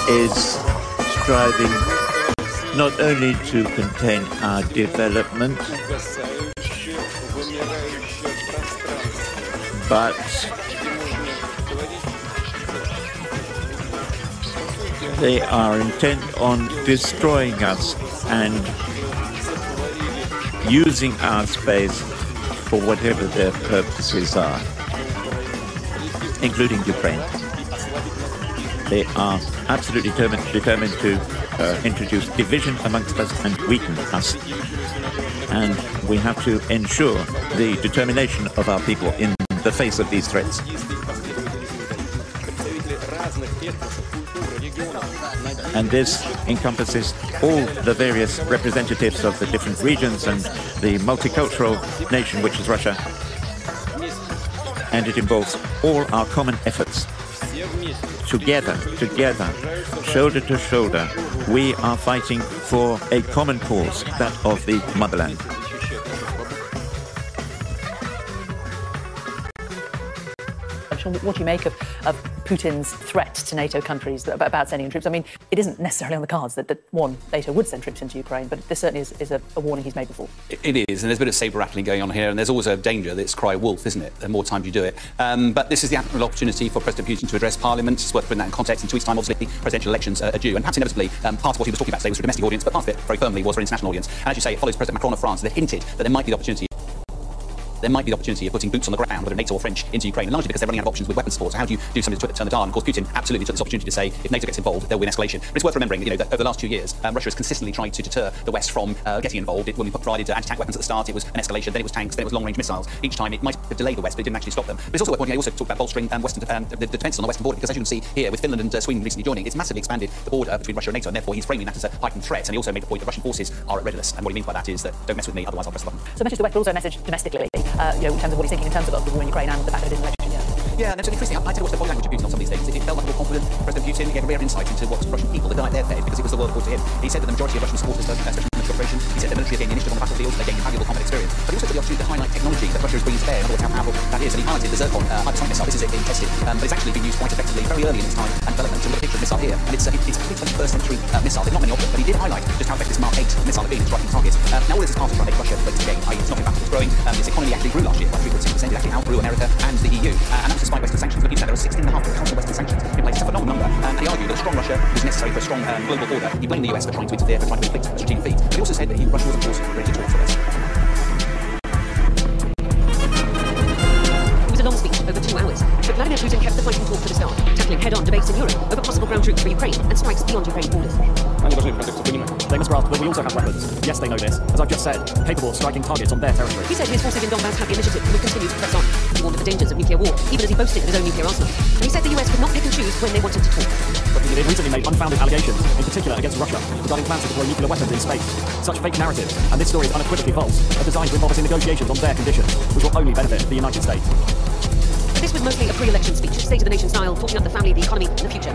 Is striving not only to contain our development, but they are intent on destroying us and using our space for whatever their purposes are, including Ukraine. They are absolutely determined to introduce division amongst us and weaken us. And we have to ensure the determination of our people in the face of these threats. And this encompasses all the various representatives of the different regions and the multicultural nation which is Russia. And it involves all our common efforts. Together, shoulder to shoulder, we are fighting for a common cause, that of the motherland. What do you make of Putin's threat to NATO countries about sending troops? I mean, it isn't necessarily on the cards that one, NATO would send troops into Ukraine, but this certainly is a warning he's made before. It is, and there's a bit of sabre rattling going on here, and there's always a danger that it's cry wolf, isn't it? The more times you do it. But this is the ample opportunity for President Putin to address Parliament. It's worth putting that in context. In 2 weeks' time, obviously, presidential elections are due, and perhaps inevitably, part of what he was talking about today was for a domestic audience, but part of it, very firmly, was for an international audience. And as you say, it follows President Macron of France that hinted that there might be the opportunity of putting boots on the ground, whether NATO or French, into Ukraine, and largely because they're running out of options with weapons support. So how do you do something to turn the dial? And of course, Putin absolutely took this opportunity to say, if NATO gets involved, there will be an escalation. But it's worth remembering, that over the last 2 years, Russia has consistently tried to deter the West from getting involved. When we provided anti-tank weapons at the start, it was an escalation, then it was tanks, then it was long-range missiles. Each time it might have delayed the West, but it didn't actually stop them. But it's also worth pointing out, also talk about bolstering the defence on the western border, because as you can see here, with Finland and Sweden recently joining, it's massively expanded the border between Russia and NATO, and therefore he's framing that as a heightened threat. And he also made the point that Russian forces are at readiness. And what he means by that is that don't mess with me, otherwise I'll press the button. So a message to the West, but also a message domestically, in terms of what he's thinking in terms of the war in Ukraine and the fact that it is an election year. Yeah, and it's interesting. I tend to watch the body language of Putin on some of these things. It felt like a more confident President Putin. He gave a rare insight into what Russian people, the night they're fed, because it was the world according to him. He said that the majority of Russian supporters, especially in military operations, he said the military are gaining initiative on the battlefield, they're gaining valuable combat experience. But he also took the opportunity to highlight technology that Russia is bringing to bear, in other words, how powerful that is. And he highlighted the Zircon hypersonic missile. This is being tested, but it's actually been used quite effectively very early in its time and development. So look at the picture of the missile here, and it's a 21st century missile. There's not many of them, but he did highlight just how effective this Mark 8 missile had been in striking targets. Now all this is part of trying to make Russia late to the game, i.e. it's not been battle, it's growing. Its economy actually grew last year by 3.6%. It actually outgrew America and the EU, and that was despite Western sanctions. Look, there are 16,500 Western sanctions in place. It's a phenomenal number, and he argued that a strong Russia was necessary for a strong global order. He blamed the US for trying to interfere, for trying to inflict a strategic defeat. But he also said that Russia was, of course, ready to talk for this. It was a long speech, over 2 hours, but Vladimir Putin kept the fighting talk to the start, tackling head-on debates in Europe over possible ground troops for Ukraine and strikes beyond Ukraine's borders. They must grasp that we also have weapons. Yes, they know this. As I've just said, capable of striking targets on their territory. He said his forces in Donbass have the initiative and will continue to press on. He warned of the dangers of nuclear war, even as he boasted of his own nuclear arsenal. And he said the US could not pick and choose when they wanted to talk. But they've recently made unfounded allegations, in particular against Russia, regarding plans to deploy nuclear weapons in space. Such fake narratives, and this story is unequivocally false, are designed to involve us in negotiations on their conditions, which will only benefit the United States. This was mostly a pre-election speech, State of the Nation style, talking up the family, the economy, and the future.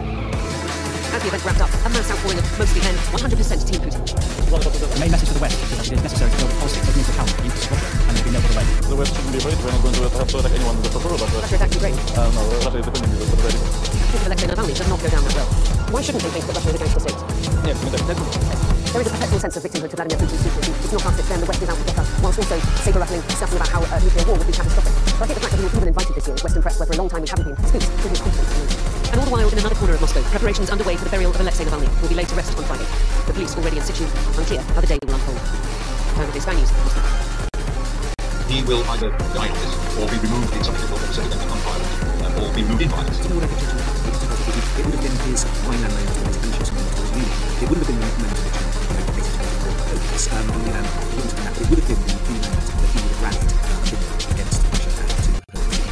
As the event wrapped up, a mass outpouring of mostly men, 100% Team Putin. The main message to the West is that it is necessary to build a policy taking into account the interests of Russia, and there will be no other way. The West shouldn't be afraid. We're not going to have to attack anyone with the proposal. Russia attacked Ukraine. No, Russia is defending it already. Think of Alexei Navalny does not go down that well. Why shouldn't they think that Russia is a gangster state? Yeah, there is a perpetual sense of victimhood to Vladimir Putin's secrecy. It's not us, it's them. The West is out to get us, whilst also saber-rattling, discussing about how nuclear war would be catastrophic. So I think the fact that he was even invited this year in Western press, where for a long time we haven't been, speaks to his confidence. And all the while, in another corner of Moscow, preparations underway for the burial of Alexei Navalny will be laid to rest on Friday. The police already in situ, unclear how the day will unfold. Time of this Spanish. He will either die on this, or be removed in something called non-violent, or be moved in violence. It would have been his Rhineland ambitious military leader. It wouldn't have been the moment in which he it would have been the moment that he would have rallied against Russia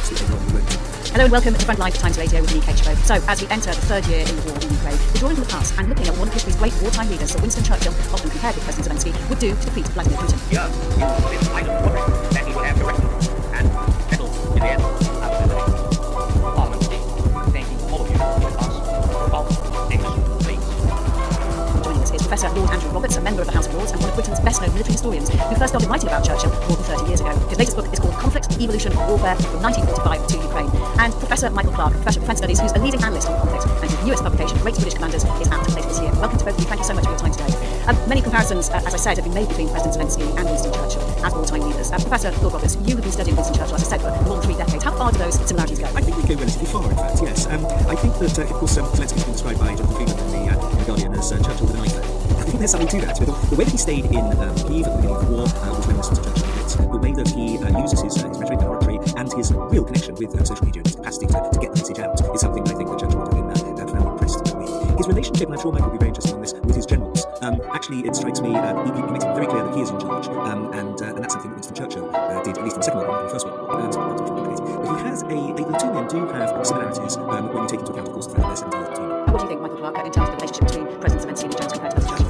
to a long road. Hello and welcome to Frontline for Times Radio with me, Kate Chabot. So, as we enter the third year in the war in Ukraine, we're drawing from the past and looking at what one of history's great wartime leaders, Sir Winston Churchill, often compared with President Zelensky, would do to defeat Vladimir Putin. Yeah, I don't worry that he would have to wrestle and settle in the end. Roberts, a member of the House of Lords and one of Britain's best-known military historians, who first started writing about Churchill more than 30 years ago. His latest book is called Conflict, Evolution, Warfare from 1945 to Ukraine. And Professor Michael Clark, Professor of Defence Studies, who's a leading analyst on conflict, and his newest publication, Great British Commanders, is out later this year. Welcome to both of you. Thank you so much for your time today. Many comparisons, as I said, have been made between President Zelensky and Winston Churchill as wartime leaders. Professor Lord Roberts, you have been studying Winston Churchill, as I said, for more than 3 decades. How far do those similarities go? I think they go relatively far, in fact, yes. I think that, of course, Zelensky's been described by Jonathan Freeman in the Guardian as Churchill with a knife. I think there's something to that. The way that he stayed in Kyiv at the beginning of the war was reminiscent of Churchill a bit. The way that he uses his rhetoric and oratory and his real connection with social media and his capacity to get the message out is something I think that Churchill would have been profoundly impressed with. His relationship, and I'm sure Michael will be very interested on this, with his generals. Actually, it strikes me, he makes it very clear that he is in charge, and that's something that Winston Churchill did, at least in the Second World War, in the First World War. But he has the two men do have similarities when you take into account, of course, the fact that they're 70 years between them. What do you think, Michael Clark, in terms of the relationship between President Zelensky and Jones compared to Churchill?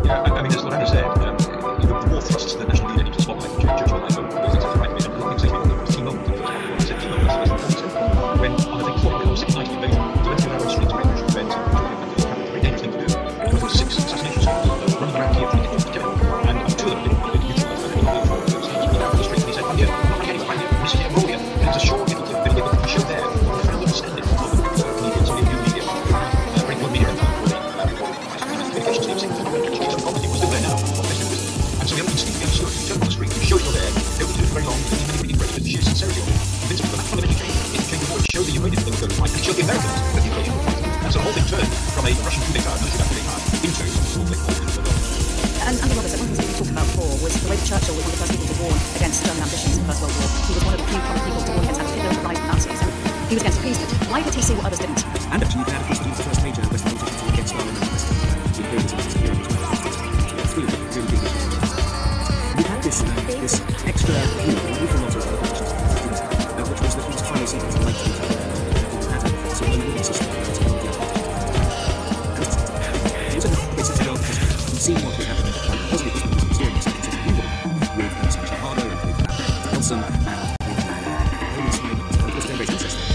Yeah, I mean, as Lorena said, the war thrusts the national leader into the spotlight. Churchill, I know, was exactly right. I mean, I think the key moment, when on the day before the 690 invasion, Zelensky and I were streets very much event, very dangerous thing to do. There were 6 assassination squads running around Kyiv trying to get together, and 2 of them didn't neutralise them. He went out to the street and he said, "I'm here, I'm not getting behind you, this is here, we're all here." And it's a show of unity, but able to show there the profound understanding of the media, so the new media, bring good media into communications teams, saying, "Obviously, we're still there now." And so the other instinctively understood, you turn on the street, you show you're there, nobody did it very long, it didn't really break, but the sheer sincerity of it convinced people that fundamentally changed. It changed the war, it showed the Ukrainians that they were going to fight, and it showed the Americans that the Ukrainians were fighting. And so the whole thing turned from a Russian coup d'etat, military coup d'etat, into conflict all over the world. And Andy Roberts, one of the things that you talked about before was the way that Churchill was one of the first people to warn against German ambitions in the First World War. He was one of the few prominent people to warn against, and particularly the rise of the Nazis. And he was against appeasement. Why did he see what others didn't? And actually, you can add, of course, he was the first major Western politician to get Stalin and the Western imperialism as a hero as well. Three of them really big issues. He had this extra view, an awful lot of other politicians which was that he was trying to see things like he had a sort of living system that was one of the other. He was a basic job because he'd seen what was happening, possibly because he was experiencing something such a new one with Senator Harder and with Nelson and with Roland Smythe, and of course they're very interesting.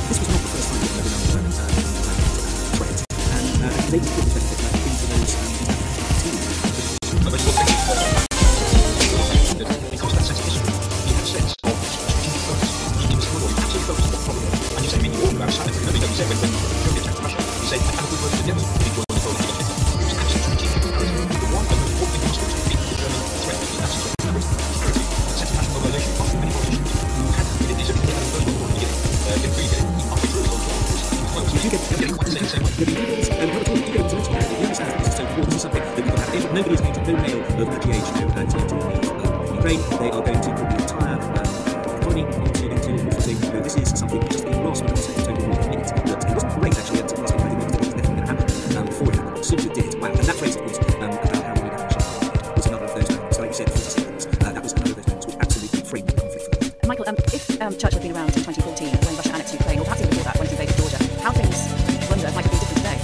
This was not the first time that they'd been under threat, and they put the benefit back into those teams. Because that sense of history, he had a sense of strategic focus. He was absolutely focused on the problem. And you say, I mean, you all about silence. Remember, you said when Germany attacked Russia, you say, I have a good word for the devil. He joined the Polish Hitler. It was absolute strategic imperative. The one of the most important things was to defeat the German threat. It was absolute security. That sense of national mobilization. Apart from many politicians who had that. They certainly had the First World War in the beginning. Didn't really get it halfway through the World War. You do get quite the same way. This is something that people have. If nobody is going to, no male of military age, to Ukraine, they are going to put the entire economy into war footing. This is something just being lost when it comes to total war in it. But it wasn't great actually at last, but I think it was definitely going to happen before it happened. As soon as it did, wow. And that phrase, of course, about how we would have was another of those moments. Like you said, 40 seconds. That was another of those moments which absolutely framed the conflict for the world. Michael, if Churchill had been around in 2014 when Russia annexed Ukraine, or perhaps even before that when it invaded Georgia, how things, I wonder, might have been different today?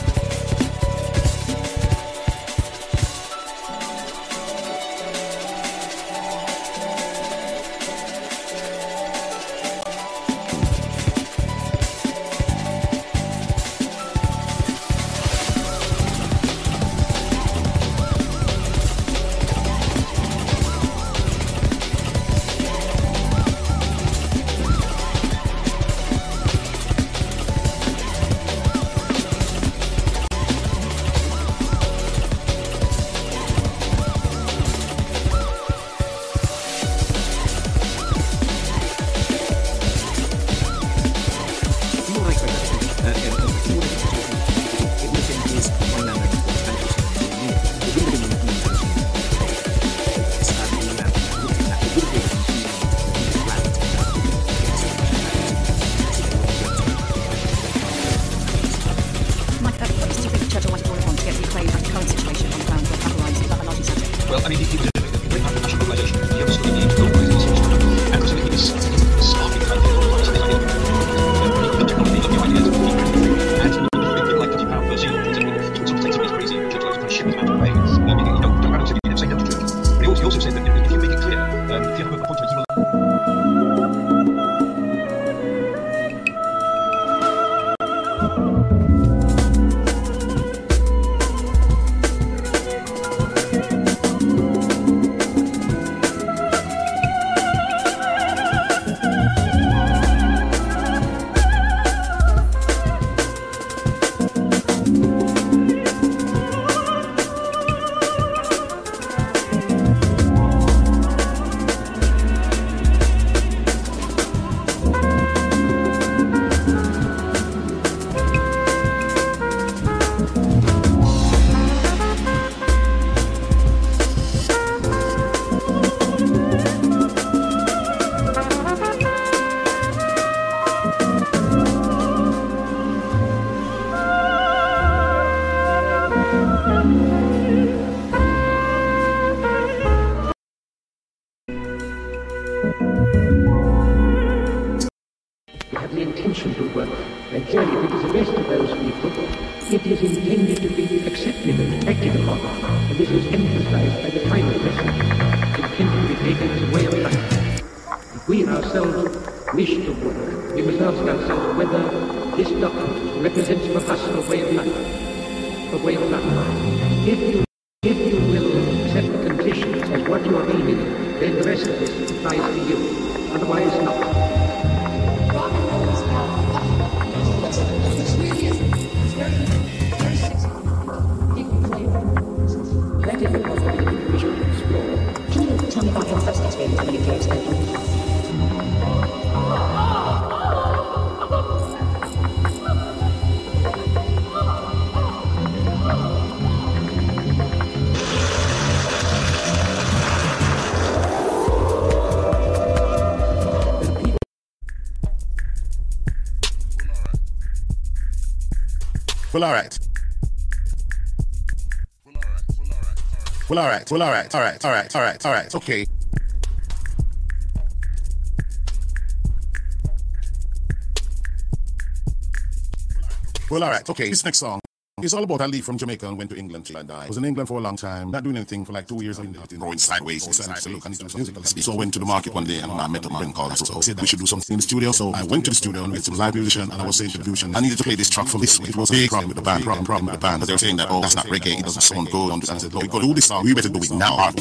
You have the intention to work, and clearly if it is the best of those people, it is intended to be accepted and acted upon. And this is emphasized by the final lesson, intended to be taken as a way of life. If we ourselves wish to work, we must ask ourselves whether this document represents for us a way of life. A way of life. If you will accept the conditions as what you are aiming at, then the rest of this applies to you. Otherwise not. That is the possibility we should explore. Can you tell me about your first experience of a nuclear explosion? Well, all right. Well, all right. Well, all right. All right. All right. All right. All right. Okay. Well, all right. Okay. This next song is all about I leave from Jamaica and went to England till I died. I was in England for a long time, not doing anything for like 2 years. I've been going sideways. Decided to look and do some musical. So I went to the market one day and I met a friend called. So said we should do something in the studio. So I went to the studio and with some live musician and I was saying to the musician, I needed to play this track for this. It was a big problem with the band. Problem with the band. But they were saying that, oh, that's not reggae. It doesn't sound good. And I said, look, we're going to do this song. We better do it now.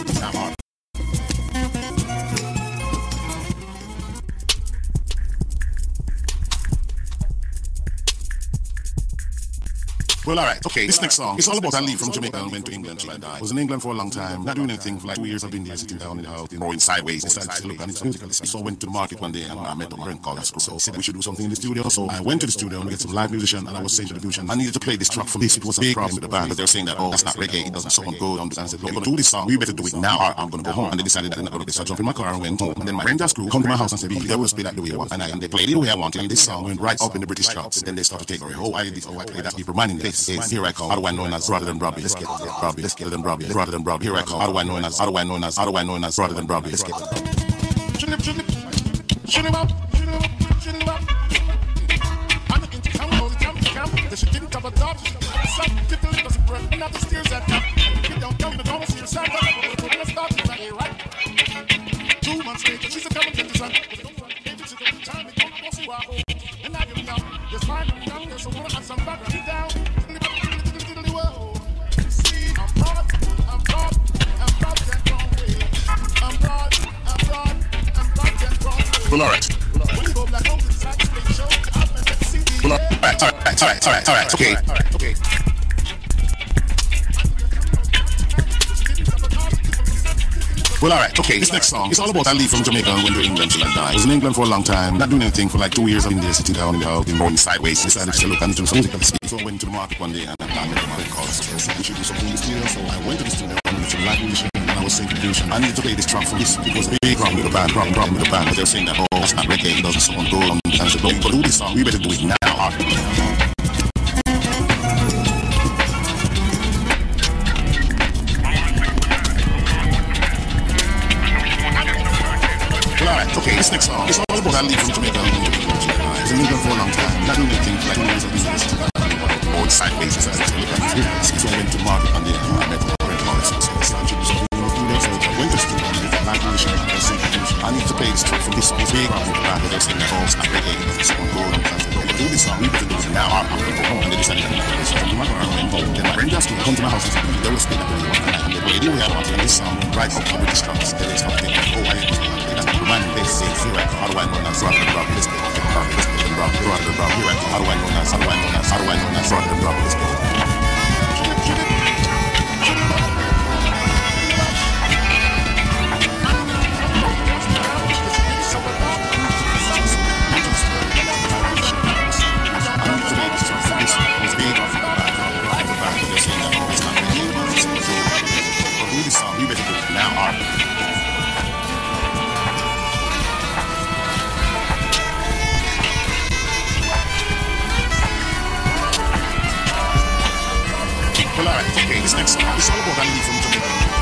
Well, all right. Okay, this next song, it's all about I leave from Jamaica and went to England till I died. I was in England for a long time, not doing anything for like 2 years. I've been there sitting down in the house, going sideways. Decided to look and it's musical. So I went to the market one day and I met a friend called. So said we should do something in the studio. So I went to the studio and get some live musician and I was saying to the musician, I needed to play this track for this. It was a big problem with the band, but they were saying that, oh, that's not reggae. It doesn't sound good. And I said, look, we're going to do this song. We better do it now or I'm going to go home. And they decided that I'm not going to do this. So I jumped in my car and went home. And then my Rangers crew come to my house and said, they will play that the way I want. And they played it the way I wanted. And this song went right up in the British charts. Then they started to take away, oh, I did this, oh, I played that. People reminding this. Here I come. How do I know as rather than Robbie? Let's get Robbie. Let's get them Robbie. Rather than Robbie. Here I come. How do I know as rather than Robbie? Let's get Well, all right. All right. Okay. Well, all right. Okay, this next song, it's all about I leave from Jamaica and went to England till I died. I was in England for a long time, not doing anything for like 2 years. I've been there sitting down in the house, going sideways. Decided to look and do some musical. So I went to the market one day and I met a friend called. So we should do something in the studio. So I went to the studio and with some live musician. I was saying to the musician, I needed to play this track for this. It was a big problem with the band. Problem with the band. But they were saying that, oh, that's not reggae. It doesn't sound good. And I said, look, we're going to do this song. We better do it now. Okay, this next song, it's all about I leave from Jamaica and went to England till I died. I was in England for a long time, not doing anything for like 2 years. I've been listening to that going sideways. So I went to the market one day and I met a friend called. So I started to do something in the studio. So I went to the studio and with a live musician and I was saying to the musician, I need to play this track from this song. It's big problem with the band, but they were saying that, oh, it's not reggae, it doesn't sound good. And I said, look, we're doing this song, we better do it now. I'm going to go home. And they decided that I'm not going to do it. So I jumped in my car and went home. Then my Rangers crew come to my house and said, they will play that the way you want. And they played it the way I wanted. And this song went right up the British charts. Then they started thinking, oh, I did this. Reminding they say, here I come, how do I know that's rather than Robbie? Let's get Robbie. Rather than Robbie. Here I come, how do I know that's rather than Robbie? Let's get Okay, this next song, it's all about I leave from Jamaica.